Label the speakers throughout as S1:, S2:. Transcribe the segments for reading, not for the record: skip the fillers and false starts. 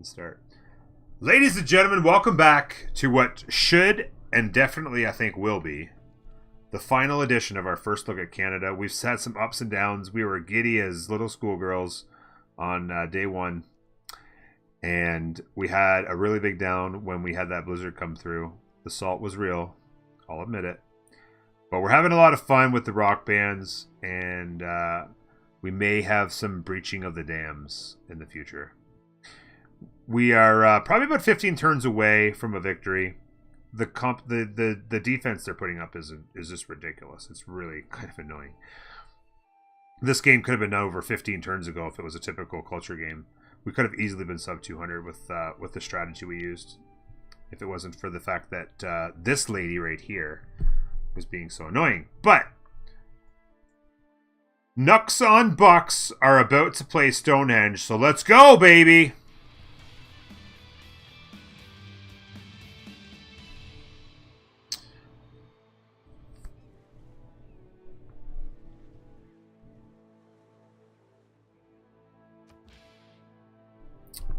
S1: Start. Ladies and gentlemen, welcome back to what should and definitely I think will be the final edition of our first look at Canada. We've had some ups and downs. We were giddy as little schoolgirls on day one, and we had a really big down when we had that blizzard come through. The salt was real, I'll admit it, but we're having a lot of fun with the rock bands, and we may have some breaching of the dams in the future. We are probably about 15 turns away from a victory. The defense they're putting up is just ridiculous. It's really kind of annoying. This game could have been done over 15 turns ago if it was a typical culture game. We could have easily been sub 200 with the strategy we used, if it wasn't for the fact that this lady right here was being so annoying. But Nucks on Bucks are about to play Stonehenge, so let's go, baby!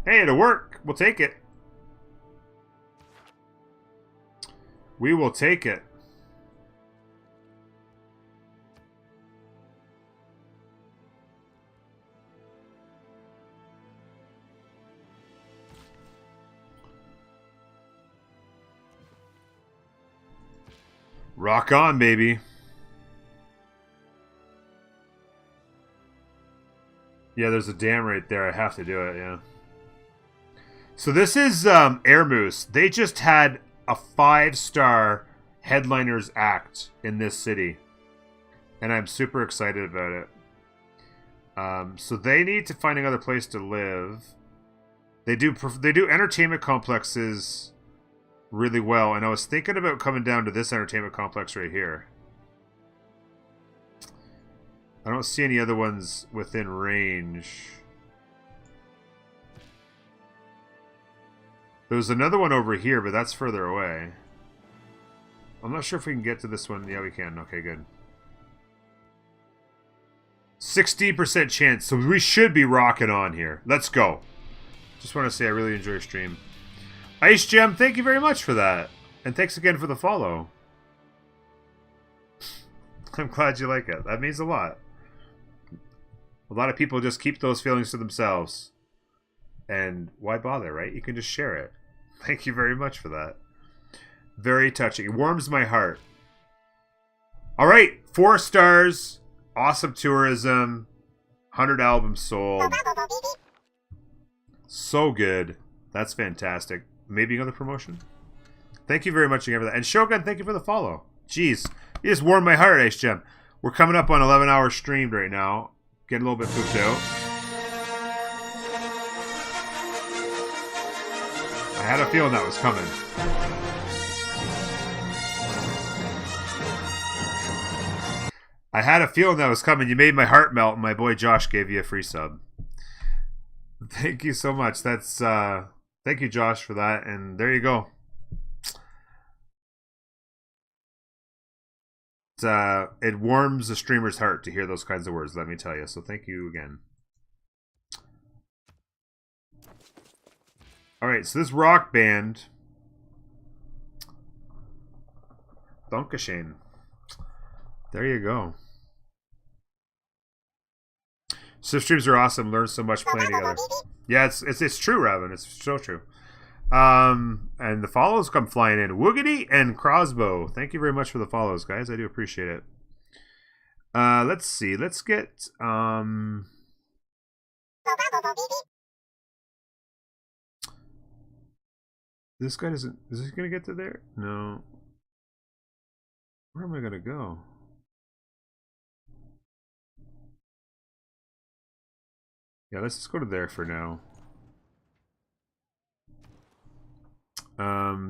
S1: Hey, it'll work. We'll take it. We will take it. Rock on, baby. Yeah, there's a dam right there. I have to do it, yeah. So this is Air Moose. They just had a 5-star headliners act in this city, and I'm super excited about it. So they need to find another place to live. They do entertainment complexes really well, and I was thinking about coming down to this entertainment complex right here. I don't see any other ones within range. There's another one over here, but that's further away. I'm not sure if we can get to this one. Yeah, we can. Okay, good. 16% chance, so we should be rocking on here. Let's go. Just want to say I really enjoy your stream. Ice Gem, thank you very much for that. And thanks again for the follow. I'm glad you like it. That means a lot. A lot of people just keep those feelings to themselves. And why bother, right? You can just share it. Thank you very much for that. Very touching. It warms my heart. All right. 4 stars. Awesome tourism. 100 albums sold. So good. That's fantastic. Maybe another promotion. Thank you very much again for that. And Shogun, thank you for the follow. Jeez. You just warmed my heart, Ice Gem. We're coming up on 11 hours streamed right now. Getting a little bit pooped out. I had a feeling that was coming. I had a feeling that was coming. You made my heart melt, and my boy Josh gave you a free sub. Thank you so much. That's thank you, Josh, for that. And there you go. It warms a streamer's heart to hear those kinds of words, let me tell you. So thank you again. Alright, so this rock band. Dankeschön. There you go. Swift streams are awesome. Learn so much playing together. Yeah, it's true, Raven. It's so true. And the follows come flying in. Woogity and Crossbow. Thank you very much for the follows, guys. I do appreciate it. Let's see. Let's get this guy doesn't... Is he going to get to there? No. Where am I going to go? Yeah, let's just go to there for now.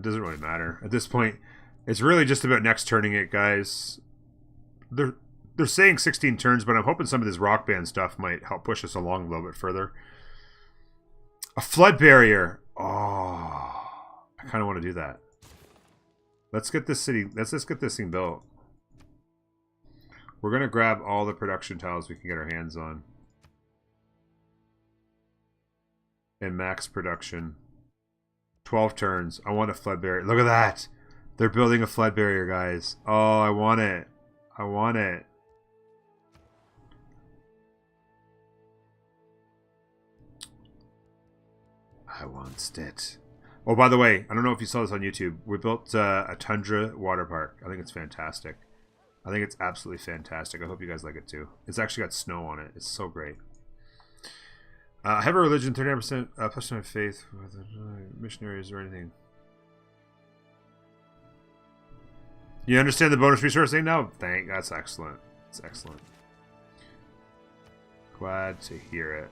S1: Doesn't really matter. At this point, it's really just about next turning it, guys. They're saying 16 turns, but I'm hoping some of this rock band stuff might help push us along a little bit further. A flood barrier. Oh... I kind of want to do that. Let's get this city. Let's just get this thing built. We're going to grab all the production tiles we can get our hands on. and max production. 12 turns. I want a flood barrier. Look at that. They're building a flood barrier, guys. Oh, I want it. I want it. I want it. Oh, by the way, I don't know if you saw this on YouTube. We built a tundra water park. I think it's fantastic. I think it's absolutely fantastic. I hope you guys like it too. It's actually got snow on it. It's so great. I have a religion, 39% plus my faith, missionaries or anything. You understand the bonus resource thing now? That's excellent. That's excellent. Glad to hear it.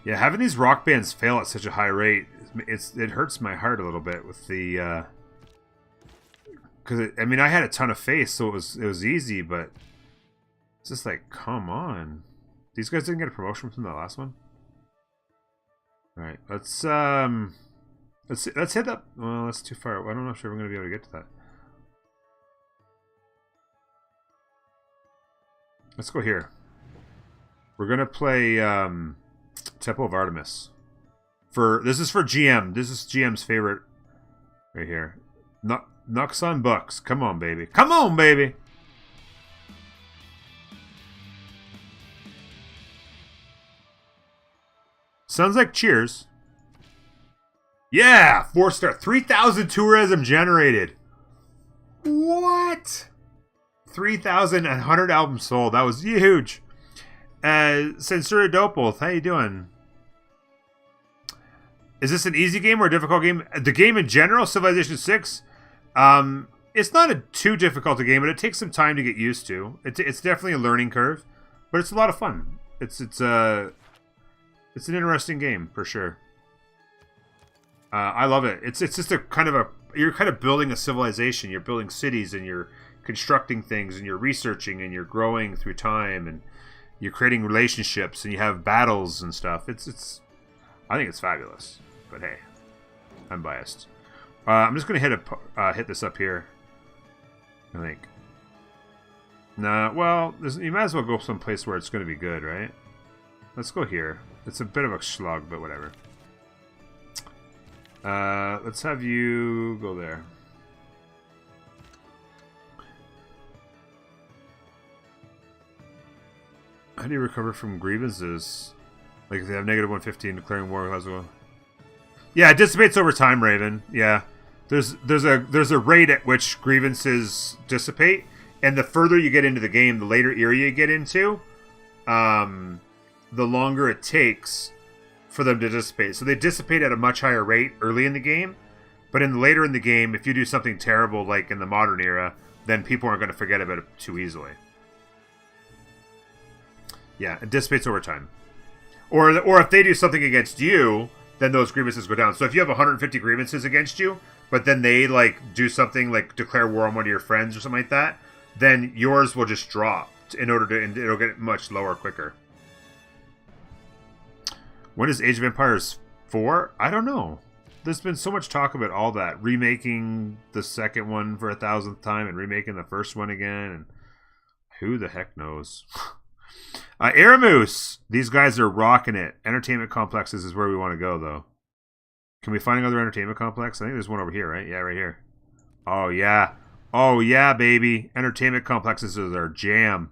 S1: Yeah, having these rock bands fail at such a high rate, it hurts my heart a little bit with the, because I mean I had a ton of faith, so it was easy, but it's just like, come on, these guys didn't get a promotion from that last one. All right, let's hit that. Well, that's too far. I don't know if we're going to be able to get to that. Let's go here. We're gonna play Temple of Artemis. This is for GM. This is GM's favorite right here. Knocks on Bucks. Come on, baby. Come on, baby. Sounds like Cheers. Yeah, 4-star. 3,000 tourism generated. What? 3,100 albums sold. That was huge. Censura Dopal, how you doing? Is this an easy game or a difficult game? The game in general, Civilization 6, it's not a too difficult a game, but it takes some time to get used to. It's definitely a learning curve, but it's a lot of fun. It's an interesting game for sure. I love it. It's just you're kind of building a civilization. You're building cities and you're constructing things and you're researching and you're growing through time and you're creating relationships and you have battles and stuff. I think it's fabulous. But hey, I'm biased. I'm just gonna hit this up here. I think. Nah, well, you might as well go someplace where it's gonna be good, right? Let's go here. It's a bit of a slug, but whatever. Let's have you go there. How do you recover from grievances? Like if they have negative 115, declaring war as well. Yeah, it dissipates over time, Raven. Yeah, there's a rate at which grievances dissipate, and the further you get into the game, the later era you get into, the longer it takes for them to dissipate. So they dissipate at a much higher rate early in the game, but later in the game, if you do something terrible like in the modern era, then people aren't going to forget about it too easily. Yeah, it dissipates over time. Or if they do something against you, then those grievances go down. So if you have 150 grievances against you, but then they like do something like declare war on one of your friends or something like that, then yours will just drop and it'll get much lower quicker. When is Age of Empires 4? I don't know. There's been so much talk about all that. Remaking the second one for 1,000th time and remaking the first one again. And who the heck knows? Aramus! These guys are rocking it. Entertainment complexes is where we want to go, though. Can we find another entertainment complex? I think there's one over here, right? Yeah, right here. Oh, yeah. Oh, yeah, baby. Entertainment complexes is our jam.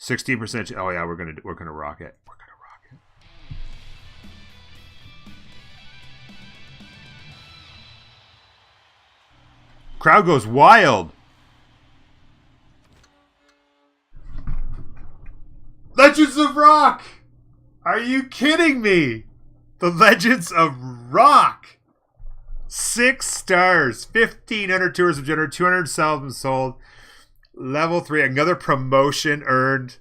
S1: 16%. Oh, yeah, we're gonna rock it. We're gonna rock it. Crowd goes wild. Legends of Rock! Are you kidding me? The Legends of Rock! 6 stars. 1,500 tourism generated. 200 albums sold. Level 3. Another promotion earned.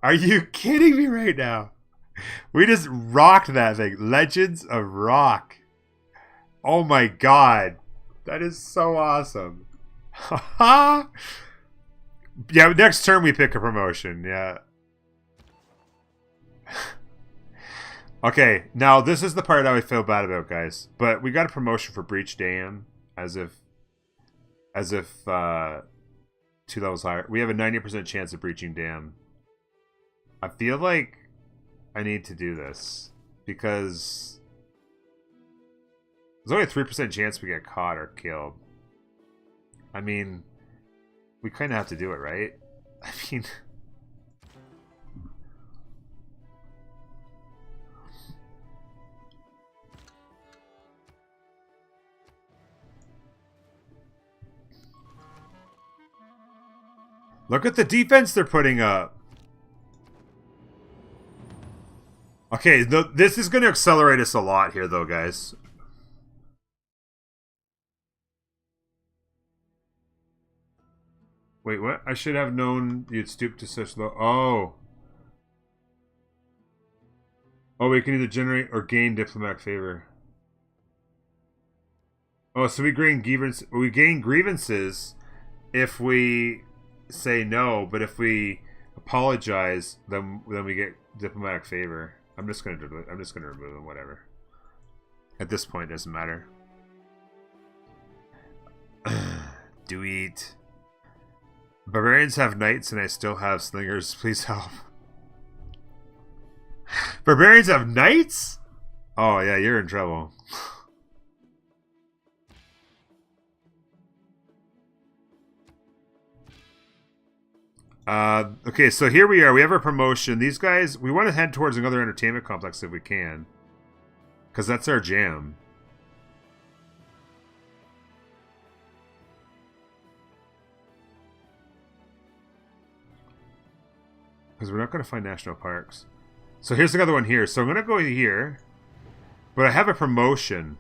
S1: Are you kidding me right now? We just rocked that thing. Legends of Rock. Oh my god. That is so awesome. Yeah, next turn we pick a promotion. Yeah. Okay, now this is the part I would feel bad about, guys. But we got a promotion for Breach Dam, as if 2 levels higher. We have a 90% chance of breaching Dam. I feel like I need to do this because there's only a 3% chance we get caught or killed. I mean, we kind of have to do it, right? I mean... Look at the defense they're putting up. Okay, this is going to accelerate us a lot here, though, guys. Wait, what? I should have known you'd stoop to such low... Oh. Oh, we can either generate or gain diplomatic favor. Oh, so we gain grievances if we say no, but if we apologize, then we get diplomatic favor. I'm just gonna remove them, whatever. At this point, it doesn't matter. Do eat. Barbarians have knights and I still have slingers. Please help. Barbarians have knights? Oh yeah, you're in trouble. Okay, so here we are. We have our promotion. These guys, we want to head towards another entertainment complex if we can. Because that's our jam. Because we're not going to find national parks. So here's another one here. So I'm going to go here. But I have a promotion.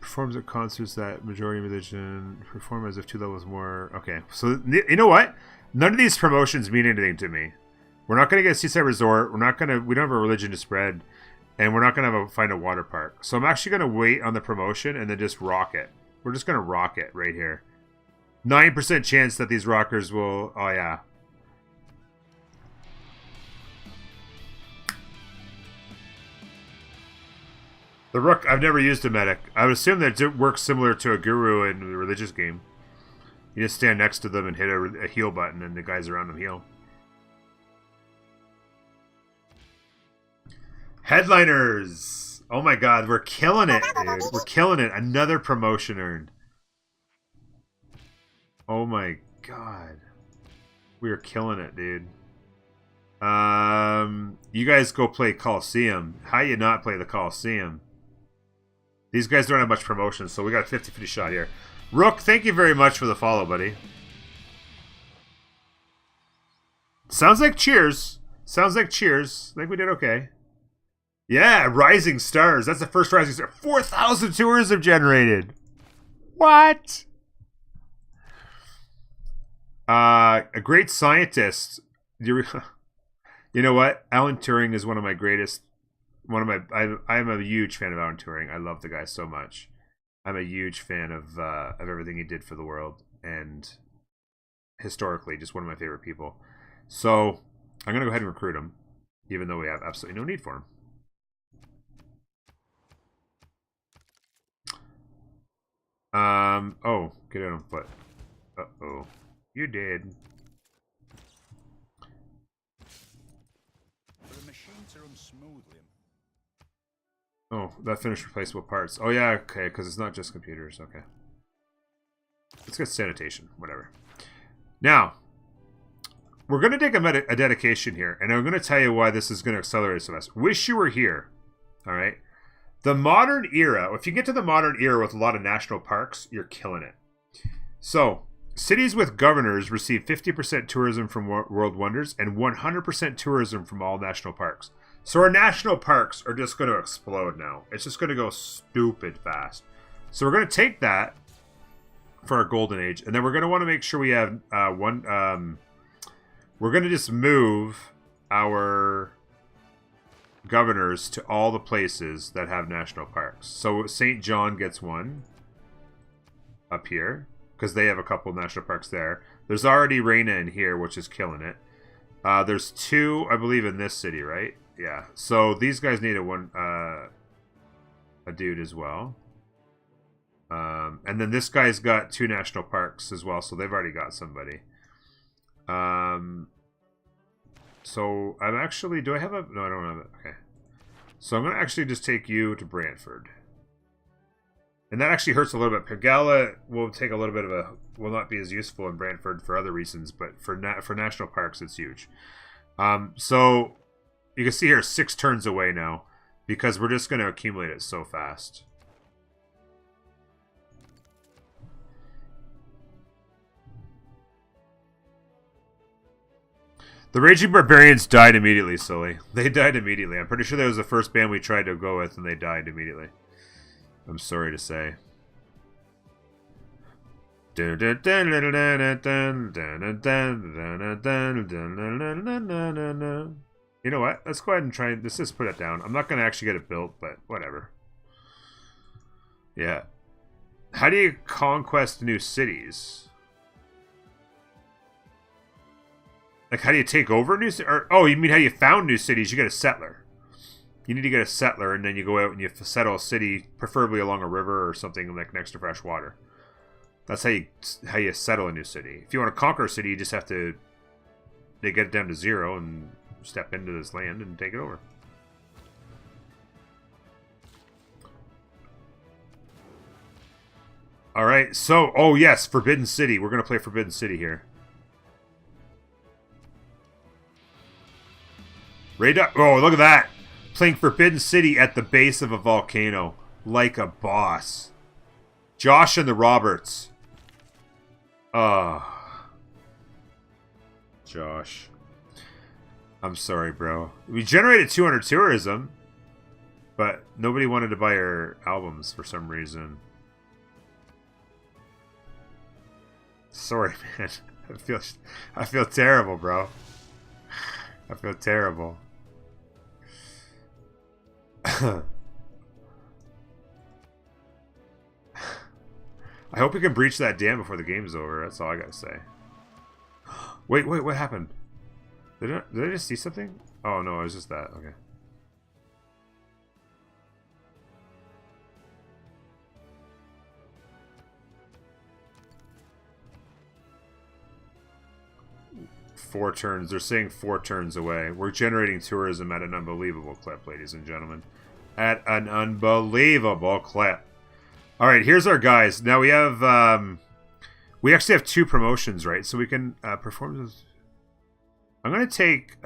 S1: Performs at concerts that majority religion. Perform as if 2 levels more. Okay. So you know what? None of these promotions mean anything to me. We're not going to get a seaside resort. We don't have a religion to spread. And we're not going to find a water park. So I'm actually going to wait on the promotion and then just rock it. We're just going to rock it right here. 9% chance that these rockers will... Oh, yeah. The Rook, I've never used a medic. I would assume that it works similar to a Guru in a religious game. You just stand next to them and hit a heal button and the guys around them heal. Headliners! Oh my god, we're killing it, dude. We're killing it. Another promotion earned. Oh my god. We are killing it, dude. You guys go play Coliseum. How you not play the Coliseum? These guys don't have much promotion, so we got a 50-50 shot here. Rook, thank you very much for the follow, buddy. Sounds like cheers. Sounds like cheers. I think we did okay. Yeah, Rising Stars. That's the first Rising Star. 4,000 tourism generated. What? A great scientist. You know what? Alan Turing is one of my greatest. I am a huge fan of Alan Turing. I love the guy so much. I'm a huge fan of everything he did for the world, and historically, just one of my favorite people. So I'm gonna go ahead and recruit him, even though we have absolutely no need for him. Oh, get it on foot. Uh-oh. You did.
S2: The machines run smoothly.
S1: Oh, that finished replaceable parts. Oh yeah, okay, because it's not just computers. Okay. Let's get sanitation, whatever. Now, we're going to take a dedication here, and I'm going to tell you why this is going to accelerate so fast. Wish you were here. All right. The modern era, if you get to the modern era with a lot of national parks, you're killing it. So, cities with governors receive 50% tourism from World Wonders and 100% tourism from all national parks. So our national parks are just going to explode now. It's just going to go stupid fast. So we're going to take that for our golden age, and then we're going to want to make sure we have we're going to just move our governors to all the places that have national parks. So St. John gets one up here because they have a couple national parks there. There's already Reina in here, which is killing it. There's 2, I believe, in this city, right? Yeah. So these guys need a dude as well. And then this guy's got 2 national parks as well, so they've already got somebody. So I'm actually, do I have a, no, I don't have it. Okay. So I'm going to actually just take you to Brantford. And that actually hurts a little bit. Pangaea will take a little bit of a, will not be as useful in Brantford for other reasons, but for national parks, it's huge. So you can see here 6 turns away now because we're just going to accumulate it so fast. The Raging Barbarians died immediately, Sully. They died immediately. I'm pretty sure that was the first band we tried to go with, and they died immediately. I'm sorry to say. You know what? Let's go ahead and try. Let's just put it down. I'm not going to actually get it built, but whatever. Yeah. How do you conquest new cities? Like, how do you take over new cities? Oh, you mean how you found new cities? You get a settler. You need to get a settler, and then you go out and you settle a city, preferably along a river or something like next to fresh water. That's how you settle a new city. If you want to conquer a city, you just have to get it down to 0 and step into this land and take it over. All right, so, oh yes, Forbidden City. We're going to play Forbidden City here. Radar. Oh, look at that. Playing Forbidden City at the base of a volcano. Like a boss. Josh and the Roberts. Josh. I'm sorry, bro. We generated 200 tourism, but nobody wanted to buy our albums for some reason. Sorry, man. I feel terrible, bro. I feel terrible. I hope we can breach that dam before the game's over. That's all I gotta say. Wait, what happened? Did I just see something? Oh no, it was just that. Okay. Four turns. They're saying 4 turns away. We're generating tourism at an unbelievable clip, ladies and gentlemen. At an unbelievable clip. All right, here's our guys. Now we have, we actually have 2 promotions, right? So we can perform this. I'm gonna take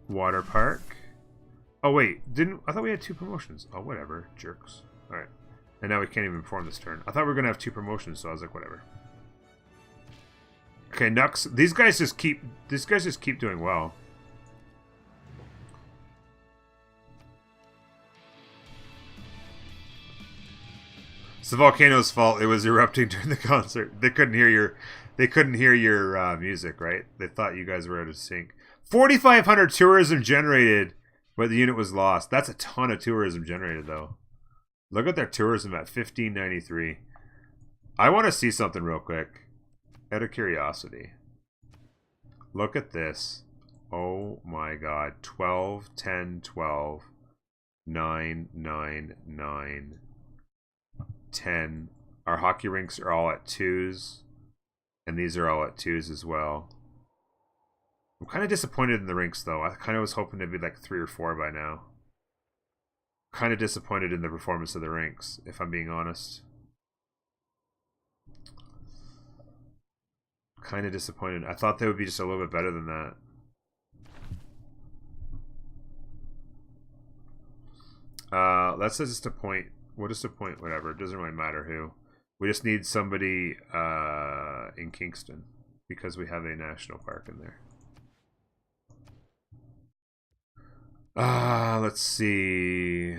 S1: water park. Oh wait, I thought we had 2 promotions. Oh whatever, jerks. All right, and now we can't even perform this turn. I thought we were gonna have 2 promotions, so I was like, whatever. Okay, Nux. These guys just keep doing well. It's the volcano's fault. It was erupting during the concert. They couldn't hear your music, right? They thought you guys were out of sync. 4,500 tourism generated, but the unit was lost. That's a ton of tourism generated, though. Look at their tourism at 1593. I want to see something real quick. Out of curiosity. Look at this. Oh my god. 12, 10, 12, 9, 9, 9, 10. Our hockey rinks are all at 2s. And these are all at 2s as well. I'm kind of disappointed in the rinks, though. I kind of was hoping to be like 3 or 4 by now. Kind of disappointed in the performance of the rinks, if I'm being honest. Kind of disappointed. I thought they would be just a little bit better than that. That's just a point. We'll just appoint whatever. It doesn't really matter who. We just need somebody in Kingston because we have a national park in there. Let's see.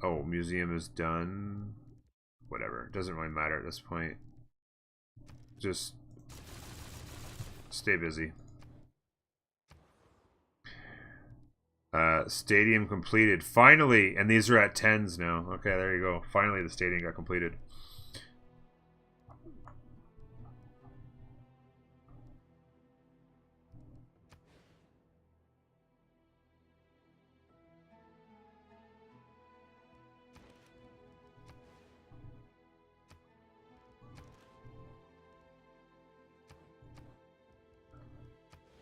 S1: Oh, museum is done. Whatever. It doesn't really matter at this point. Just stay busy. Stadium completed. Finally! And these are at 10s now. Okay, there you go. Finally the stadium got completed.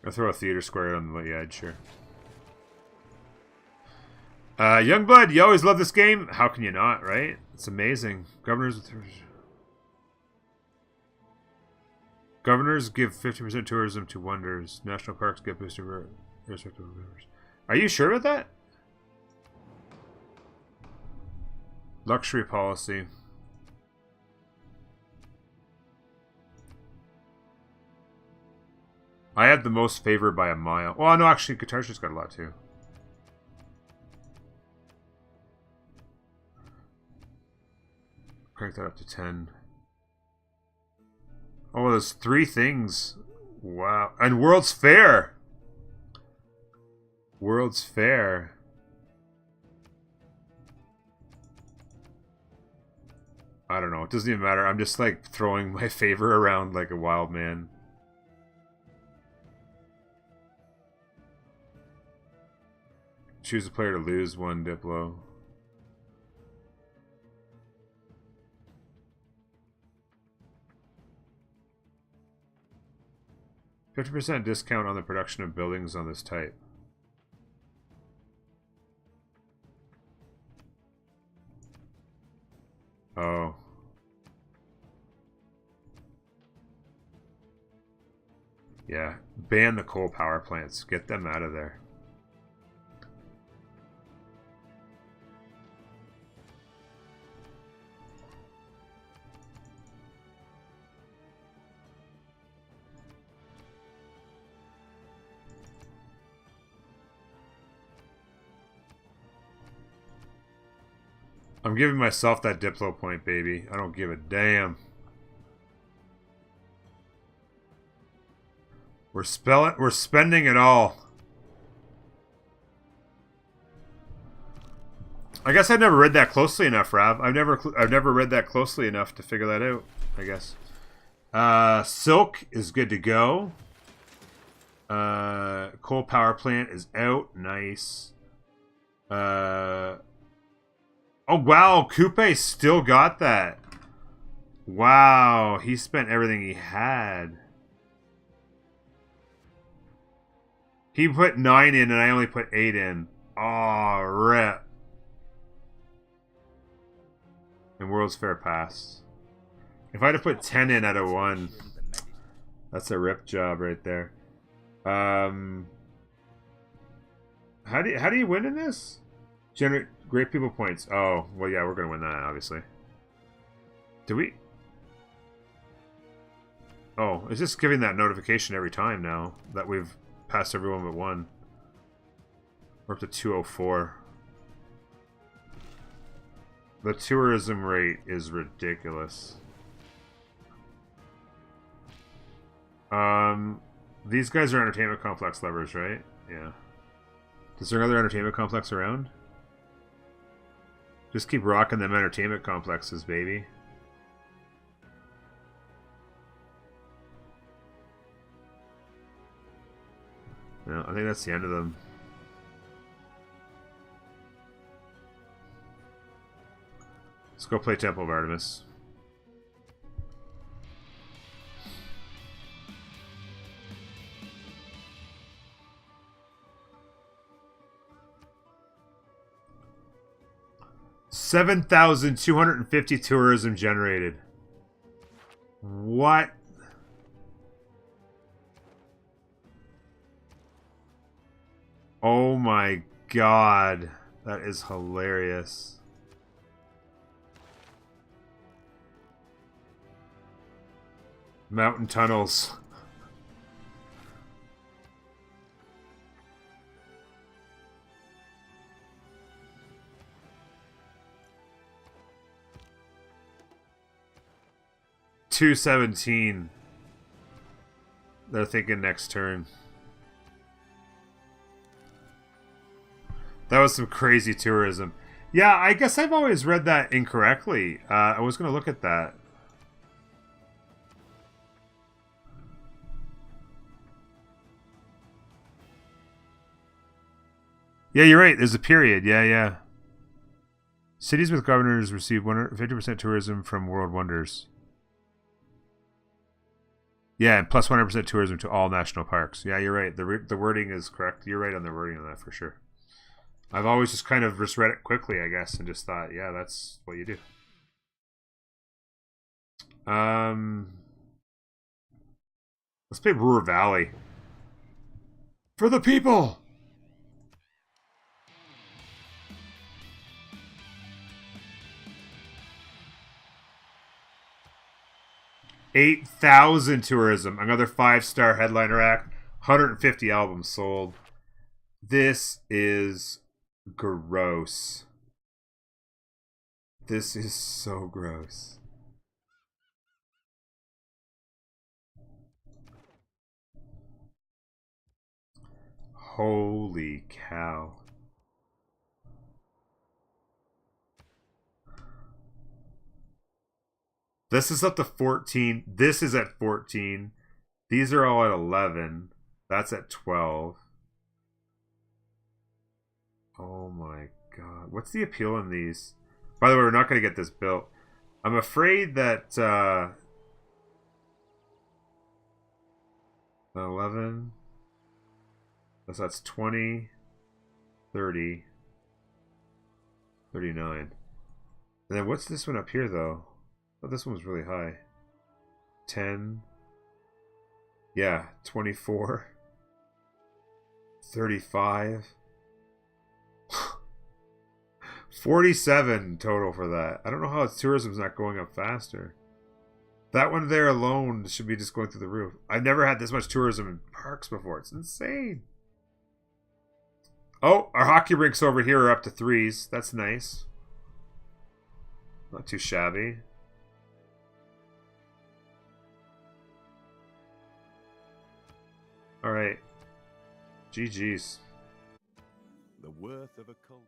S1: I'll throw a theater square on the edge, sure. Youngblood, you always love this game. How can you not, right? It's amazing. Governors give 50% tourism to wonders. National parks get boosted respective rivers. Are you sure about that? Luxury policy. I have the most favor by a mile. Well, no, actually, Qatar's got a lot too. Crank that up to 10. Oh, there's 3 things. Wow. And World's Fair. World's Fair. I don't know. It doesn't even matter. I'm just like throwing my favor around like a wild man. Choose a player to lose 1 Diplo. %50 discount on the production of buildings on this type. Oh. Yeah. Ban the coal power plants. Get them out of there. I'm giving myself that Diplo point, baby. I don't give a damn. We're spending it all. I guess I've never read that closely enough, Rav. I've never read that closely enough to figure that out, I guess. Silk is good to go. Coal power plant is out. Nice. Oh, wow. Coupe still got that. Wow. He spent everything he had. He put 9 in and I only put 8 in. Oh, rip. And World's Fair passed. If I'd have put 10 in out of 1, that's a rip job right there. How do you win in this? Generate great people points. Oh, well, yeah, we're gonna win that, obviously. Do we? Oh, it's just giving that notification every time now that we've passed everyone but 1. We're up to 204. The tourism rate is ridiculous. These guys are entertainment complex levers, right? Yeah. Is there another entertainment complex around? Just keep rocking them entertainment complexes, baby. No, I think that's the end of them. Let's go play Temple of Artemis. $7,250 tourism generated. What? Oh my god. That is hilarious. Mountain tunnels. $217. They're thinking next turn. That was some crazy tourism. Yeah, I guess I've always read that incorrectly. I was going to look at that. Yeah, you're right. There's a period. Yeah, yeah. Cities with governors receive 50% tourism from World Wonders. Yeah, and plus 100% tourism to all national parks. Yeah, you're right. The wording is correct. You're right on the wording on that for sure. I've always just kind of just read it quickly, I guess, and just thought, yeah, that's what you do. Let's play Brewer Valley. For the people! $8,000 tourism. Another 5-star headliner act. 150 albums sold. This is gross. This is so gross. Holy cow. This is up to 14. This is at 14. These are all at 11. That's at 12. Oh my god. What's the appeal in these? By the way, we're not going to get this built. I'm afraid that 11. That's 20, 30, 39. And then what's this one up here, though? Oh, this one was really high. 10. Yeah, 24. 35. 47 total for that. I don't know how tourism's not going up faster. That one there alone should be just going through the roof. I've never had this much tourism in parks before. It's insane. Oh, our hockey rinks over here are up to 3s. That's nice. Not too shabby. All right. GG's.
S2: The worth of a culture.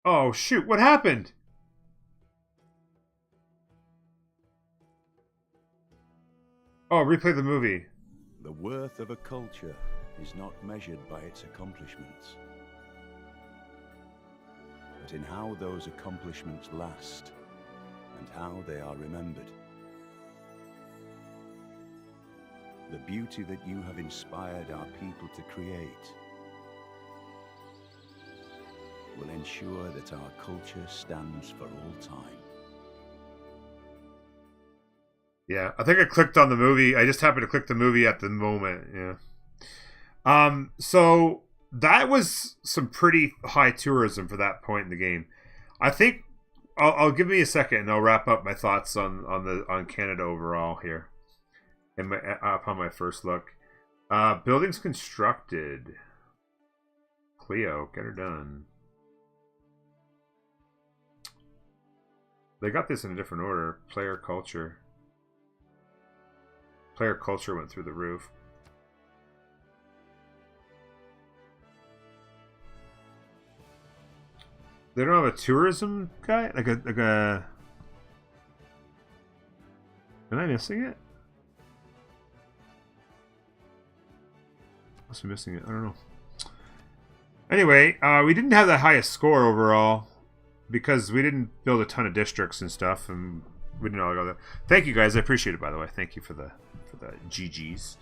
S1: Oh, shoot. What happened? Oh, replay the movie.
S2: The worth of a culture is not measured by its accomplishments, but in how those accomplishments last and how they are remembered. The beauty that you have inspired our people to create will ensure that our culture stands for all time.
S1: Yeah, I think I clicked on the movie. I just happened to click the movie at the moment. Yeah. So that was some pretty high tourism for that point in the game. I think I'll give me a second and I'll wrap up my thoughts on Canada overall here. And upon my first look, buildings constructed. Cleo, get her done. They got this in a different order. Player culture. Player culture went through the roof. They don't have a tourism guy? Like a... Am I missing it? Must be missing it. I don't know. Anyway, we didn't have the highest score overall because we didn't build a ton of districts and stuff, and we didn't all go there. Thank you guys. I appreciate it, by the way. Thank you for the GGs.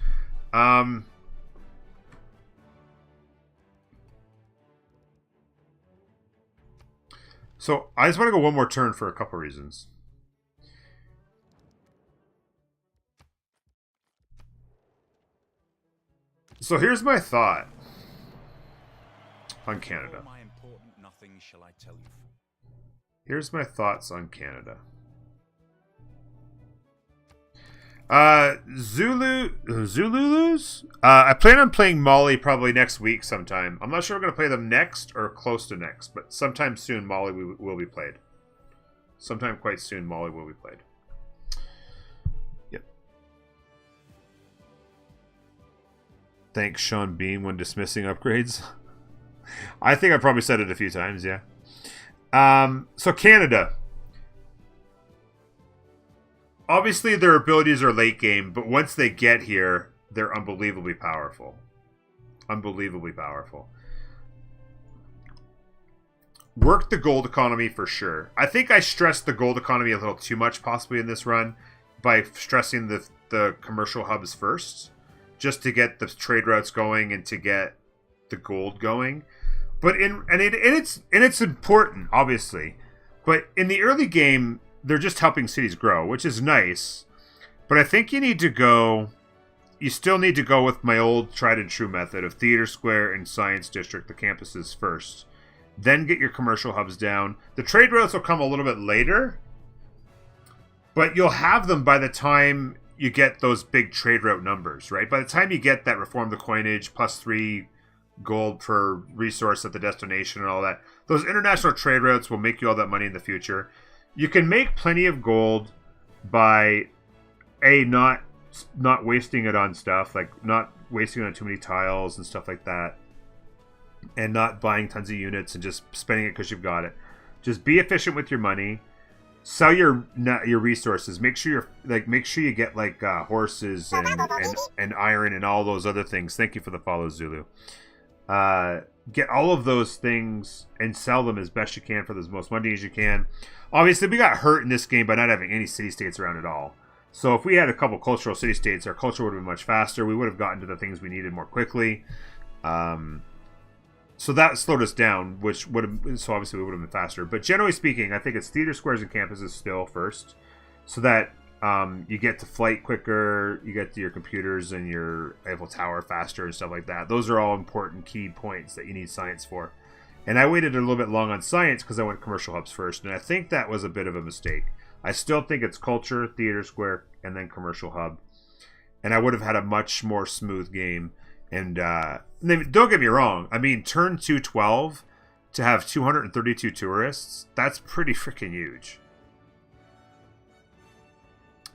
S1: So I just want to go one more turn for a couple reasons. So here's my thought on Canada.
S2: My important nothing shall I tell you.
S1: Here's my thoughts on Canada. Zululus? I plan on playing Molly probably next week sometime. I'm not sure we're going to play them next or close to next, but sometime soon Molly will be played. Sometime quite soon Molly will be played. Yep. Thanks, Sean Bean, when dismissing upgrades. I think I probably said it a few times, yeah. So Canada. Obviously, their abilities are late game, but once they get here, they're unbelievably powerful. Unbelievably powerful. Work the gold economy for sure. I think I stressed the gold economy a little too much possibly in this run, by stressing the commercial hubs first, just to get the trade routes going and to get the gold going. But it's important, obviously. But in the early game, they're just helping cities grow, which is nice. But I think you still need to go with my old tried and true method of Theater Square and Science District, the campuses first. Then get your commercial hubs down. The trade routes will come a little bit later, but you'll have them by the time you get those big trade route numbers, right? By the time you get that reform the coinage, +3 gold per resource at the destination and all that, those international trade routes will make you all that money in the future. You can make plenty of gold by not wasting it on stuff, like not wasting it on too many tiles and stuff like that, and not buying tons of units and just spending it because you've got it. Just be efficient with your money. Sell your resources. Make sure you get like horses and iron and all those other things. Thank you for the follow, Zulu. Get all of those things and sell them as best you can for as most money as you can. Obviously, we got hurt in this game by not having any city-states around at all. So if we had a couple cultural city-states, our culture would have been much faster. We would have gotten to the things we needed more quickly. So that slowed us down, so obviously we would have been faster. But generally speaking, I think it's theater squares and campuses still first, so that you get to flight quicker, you get to your computers and your Eiffel Tower faster and stuff like that. Those are all important key points that you need science for. And I waited a little bit long on science because I went commercial hubs first, and I think that was a bit of a mistake. I still think it's culture, theater square, and then commercial hub. And I would have had a much more smooth game. And don't get me wrong, I mean, turn 212 to have 232 tourists, that's pretty freaking huge.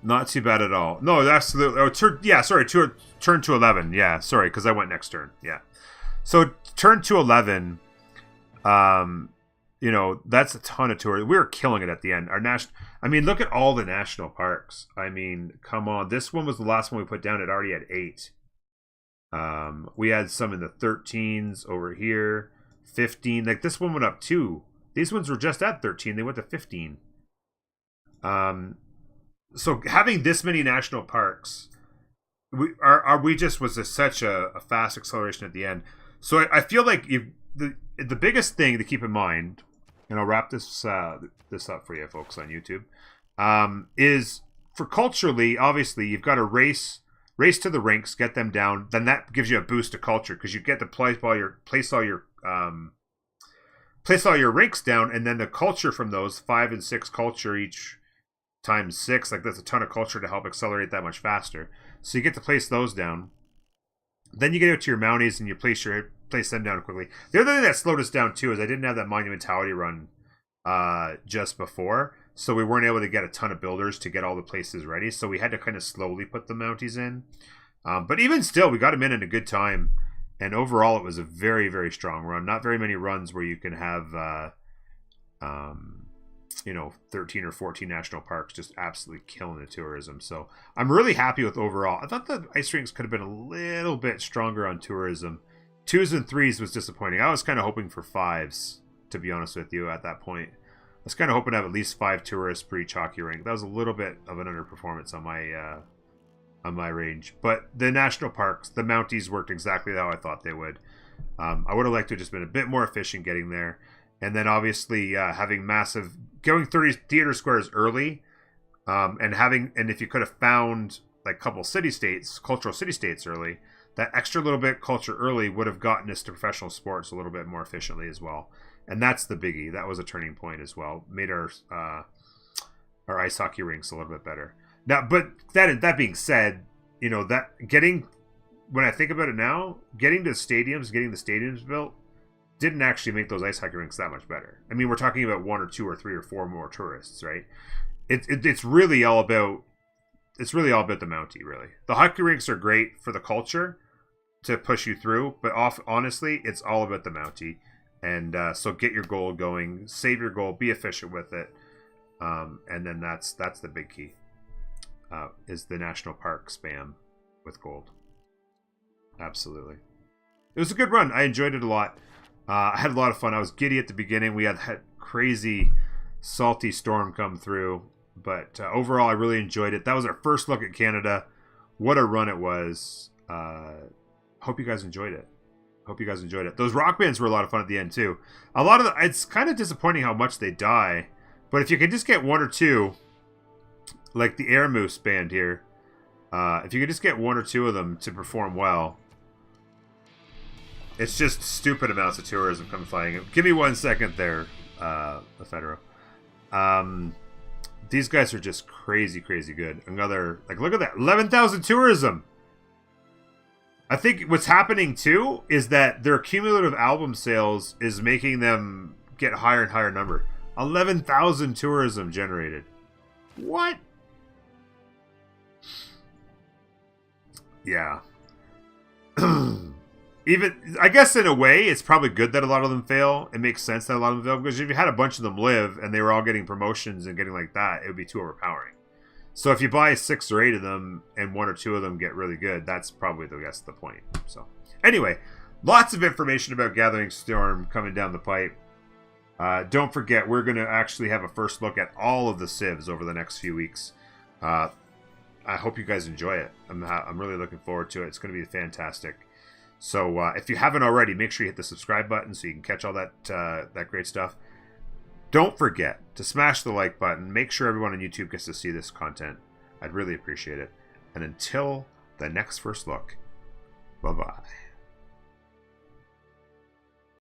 S1: Not too bad at all. No, absolutely. Oh, turn 211. Yeah, sorry, because I went next turn. Yeah. So turn 211, that's a ton of tourists. We were killing it at the end. Look at all the national parks. I mean, come on. This one was the last one we put down. It already had 8. We had some in the 13s over here, 15. Like this one went up 2. These ones were just at 13. They went to 15. So having this many national parks, was such a fast acceleration at the end. So I feel like the biggest thing to keep in mind, and I'll wrap this up for you folks on YouTube, is for culturally, obviously you've got to race to the rinks, get them down. Then that gives you a boost to culture because you get to place all your rinks down, and then the culture from those 5 and 6 culture each times 6, like that's a ton of culture to help accelerate that much faster. So you get to place those down. Then you get out to your Mounties and you place them down quickly. The other thing that slowed us down too is I didn't have that monumentality run just before, so we weren't able to get a ton of builders to get all the places ready. So we had to kind of slowly put the Mounties in. But even still, we got them in a good time, and overall it was a very, very strong run. Not very many runs where you can have 13 or 14 national parks just absolutely killing the tourism. So I'm really happy with overall. I thought the ice rinks could have been a little bit stronger on tourism. 2s and 3s was disappointing. I was kind of hoping for 5s, to be honest with you, at that point. I was kind of hoping to have at least 5 tourists per each hockey rink. That was a little bit of an underperformance on my range. But the national parks, the Mounties worked exactly how I thought they would. I would have liked to have just been a bit more efficient getting there. And then obviously going 30 theater squares early, and if you could have found like a couple cultural city-states early, that extra little bit culture early would have gotten us to professional sports a little bit more efficiently as well. And that's the biggie. That was a turning point as well. Made our ice hockey rinks a little bit better. Now, but that being said, when I think about it now, getting the stadiums built didn't actually make those ice hockey rinks that much better. I mean, we're talking about 1 or 2 or 3 or 4 more tourists, right? It's really all about the Mountie, really. The hockey rinks are great for the culture to push you through, but honestly, it's all about the Mountie. And so get your goal going, save your goal, be efficient with it, and then that's the big key. Is the national park spam with gold. Absolutely. It was a good run. I enjoyed it a lot. I had a lot of fun. I was giddy at the beginning. We had that crazy salty storm come through, But overall, I really enjoyed it. That was our first look at Canada. What a run it was. Hope you guys enjoyed it. Those rock bands were a lot of fun at the end, too. It's kind of disappointing how much they die. But if you can just get one or two, like the Air Moose band here, if you could just get one or two of them to perform well, it's just stupid amounts of tourism come flying in. Give me 1 second there, Federo. These guys are just crazy good. Another, like, look at that, 11,000 tourism. I think what's happening too is that their cumulative album sales is making them get higher and higher number. 11,000 tourism generated. What? Yeah. Even, I guess in a way, it's probably good that a lot of them fail. It makes sense that a lot of them fail, because if you had a bunch of them live and they were all getting promotions and getting like that, it would be too overpowering. So if you buy 6 or 8 of them and 1 or 2 of them get really good, that's probably, the point. So anyway, lots of information about Gathering Storm coming down the pipe. Don't forget, we're going to actually have a first look at all of the civs over the next few weeks. I hope you guys enjoy it. I'm really looking forward to it. It's going to be fantastic. So if you haven't already, make sure you hit the subscribe button so you can catch all that great stuff. Don't forget to smash the like button. Make sure everyone on YouTube gets to see this content. I'd really appreciate it. And until the next first look, bye-bye.